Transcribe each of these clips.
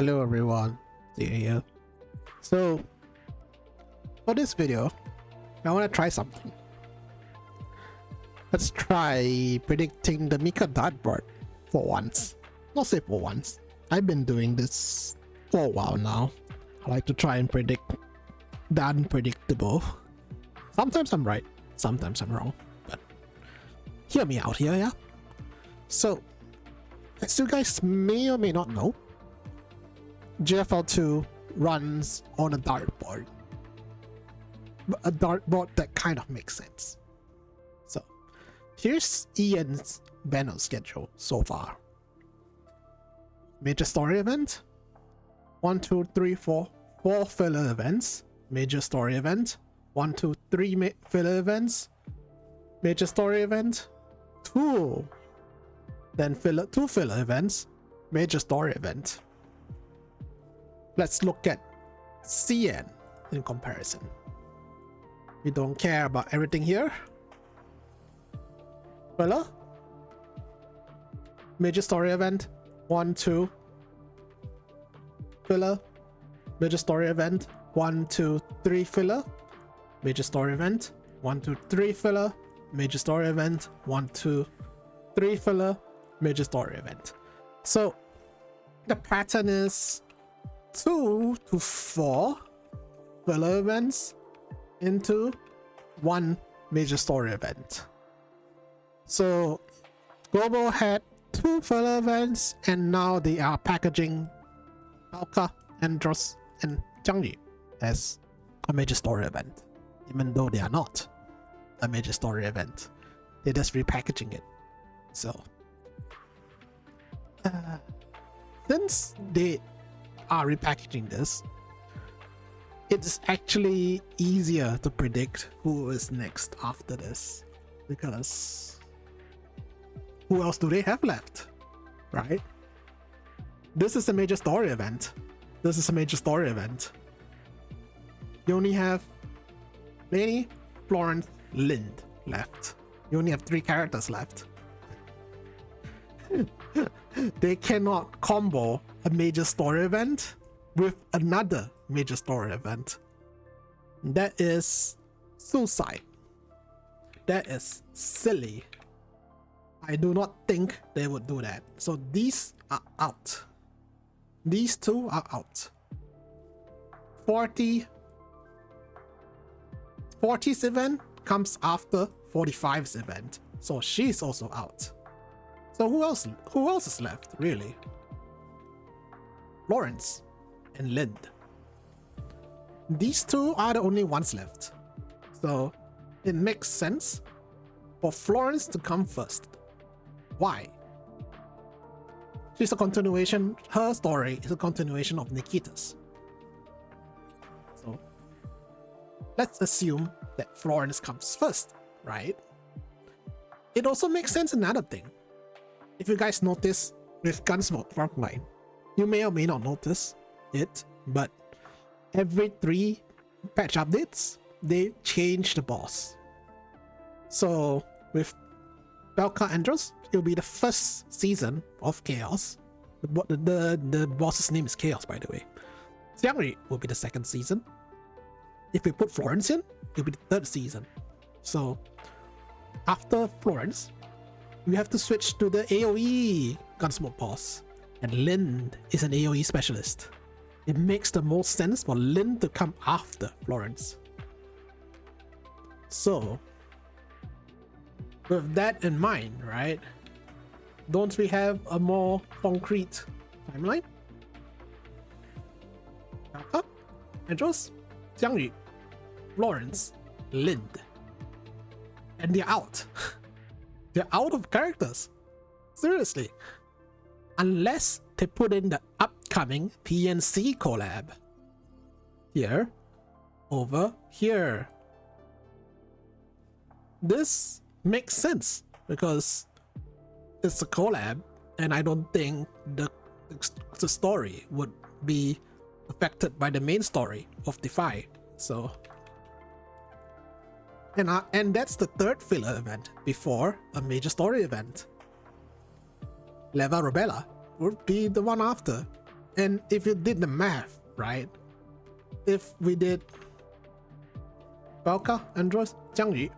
Hello everyone, Ceia here. So for this video, I want to try something. Let's try predicting the Mika dartboard for once. Not say for once. I've been doing this for a while now. I like to try and predict the unpredictable. Sometimes I'm right, sometimes I'm wrong, but hear me out here, yeah? So, as you guys may or may not know, GFL2 runs on a dartboard. A dartboard that kind of makes sense. So, here's Ian's banner schedule so far. Major story event, 1, 2, 3, 4 filler events. Major story event, 1, 2, 3 filler events. Major story event, 2. Then 2 filler events. Major story event. Let's look at CN in comparison. We don't care about everything here. Filler. Major story event, 1, 2. Filler. Major story event, 1, 2, 3 filler. Major story event, 1, 2, 3 filler. Major story event, 1, 2, 3 filler. Major story event. So the pattern is 2 to 4 filler events into 1 major story event. So Global had 2 filler events, and now they are packaging Alka, Andros, and Jiangyu as a major story event, even though they are not a major story event. They're just repackaging it. So since they are repackaging this, it's actually easier to predict who is next after this, because who else do they have left, right? This is a major story event. This is a major story event. You only have Lainey, Florence, Lind left. You only have 3 characters left. They cannot combo a major story event with another major story event. That is suicide. That is silly. I do not think they would do that. So these are out. These 2 are out. 40's event comes after 45's event, so she's also out. So who else is left, really? Lawrence and Lind. These 2 are the only ones left. So it makes sense for Florence to come first. Why? She's a continuation, her story is a continuation of Nikita's. So let's assume that Florence comes first, right? It also makes sense another thing. If you guys notice with Gunsmoke Frontline, you may or may not notice it, but every 3 patch updates, they change the boss. So with Belka Andros, it'll be the first season of Chaos. The boss's name is Chaos, by the way. Xiangri will be the 2nd season. If we put Florence in, it'll be the 3rd season. So after Florence, we have to switch to the AoE Gunsmoke boss, and Lind is an AoE specialist. It makes the most sense for Lind to come after Florence. So with that in mind, right, don't we have a more concrete timeline? Alka, Andros, Jiangyu, Florence, Lind, and they're out. They're out of characters. Seriously. Unless they put in the upcoming PNC collab. Here. Over here. This makes sense because it's a collab, and I don't think the story would be affected by the main story of Defy. So and that's the 3rd filler event before a major story event. Leva Rebella would be the one after. And if you did the math, right? If we did Belka, Andros, Jiangyu,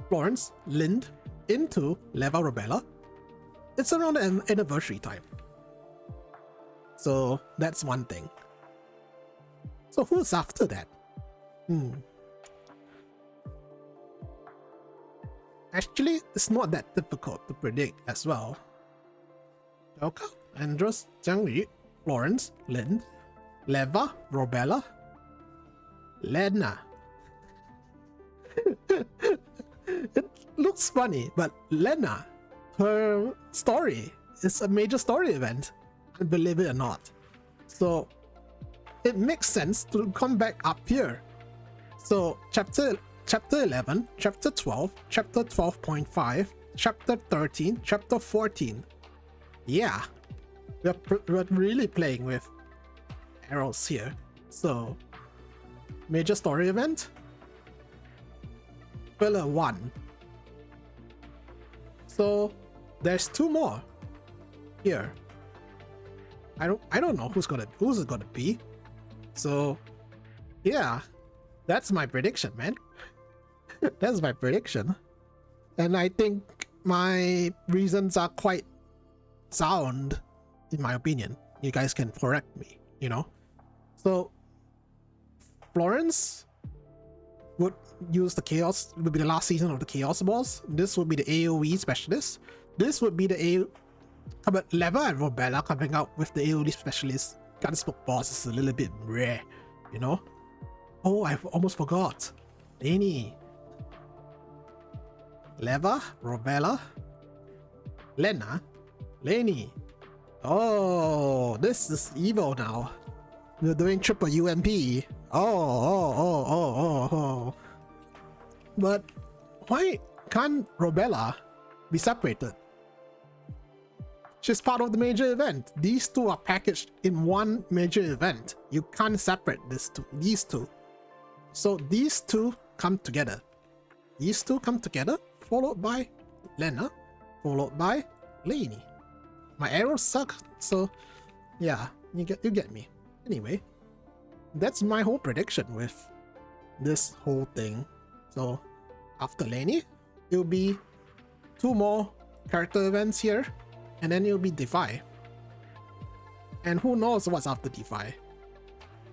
Florence, Lind into Leva Robella, it's around an anniversary time. So that's one thing. So who's after that? Actually, it's not that difficult to predict as well. Belka, Andros, Jiangyu, Florence, Lind, Leva, Robella, Lena. It looks funny, but Lena, her story is a major story event, believe it or not. So it makes sense to come back up here. So chapter 11, chapter 12, chapter 12.5, chapter 13, chapter 14. Yeah, we're really playing with arrows here. So major story event, filler 1. So there's 2 more here. I don't know who's it gonna be. So yeah, that's my prediction, man. That's my prediction. And I think my reasons are quite sound, in my opinion. You guys can correct me, you know. So Florence would use the Chaos, would be the last season of the Chaos Boss. This would be the AoE specialist. This would be the but Leva and Robella coming out with the AoE specialist Gunsmoke boss is a little bit rare, you know. Oh, I almost forgot. Lenny, Leva, Robella, Lena, Lenny. Oh, this is evil now. We're doing triple UMP. Oh. But why can't Robella be separated? She's part of the major event. These two are packaged in one major event. You can't separate these two. So these two come together. These two come together, followed by Lena, followed by Lainey. My arrows suck, so yeah, you get me. Anyway, that's my whole prediction with this whole thing. So after Lainey, it'll be 2 more character events here, and then it'll be Defy. And who knows what's after Defy?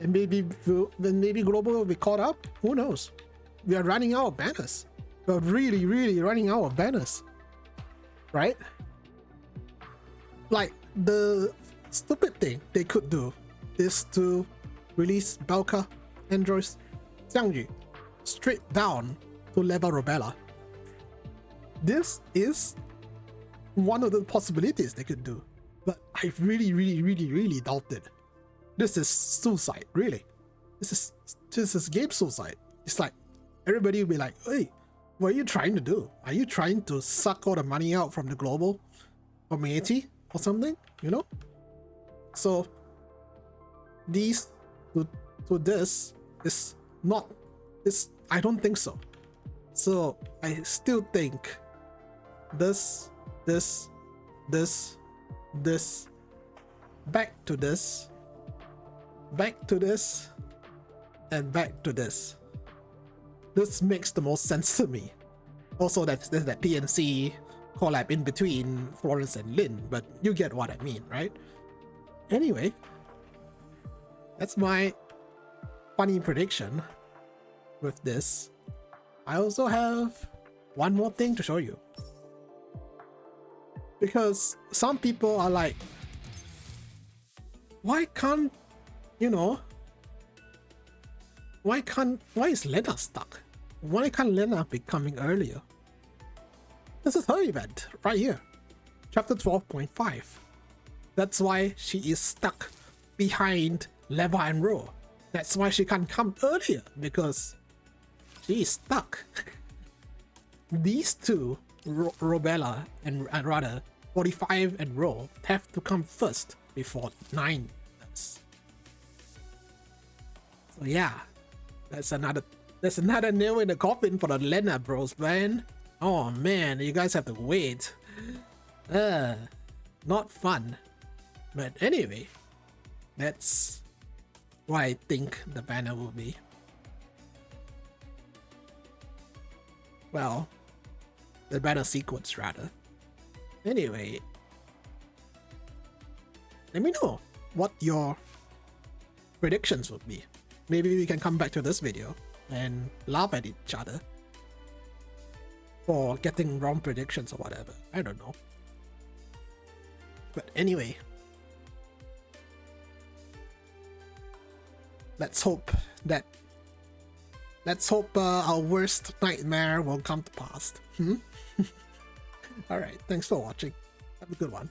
And maybe Global will be caught up. Who knows? We are running out of banners. We're really running out of banners, right? Like, the stupid thing they could do is to release Belka, Andros, Jiangyu straight down to Leva Robella. This is one of the possibilities they could do, but I really doubt it. This is suicide, really. This is game suicide. It's like everybody will be like, hey, what are you trying to do? Are you trying to suck all the money out from the global community or something, you know? So these to this is not this. I don't think so. So I still think this, back to this, and back to this. This makes the most sense to me. Also, there's that PNC collab in between Florence and Lin, but you get what I mean, right? Anyway, that's my funny prediction with this. I also have one more thing to show you. Because some people are like, why can't, why is Lena stuck? Why can't Lena be coming earlier? This is her event right here, chapter 12.5. That's why she is stuck behind Leva and Ro. That's why she can't come earlier, because she is stuck. These two, Robella and rather 45 and Ro, have to come first before 9 does. So yeah, that's another nail in the coffin for the Lena bros, man. Oh man, you guys have to wait. Not fun. But anyway, That's what I think the banner will be. Well, the banner sequence rather. Anyway, let me know what your predictions would be. Maybe we can come back to this video and laugh at each other for getting wrong predictions or whatever. I don't know. But anyway, let's hope our worst nightmare will come to pass. Alright, thanks for watching. Have a good one.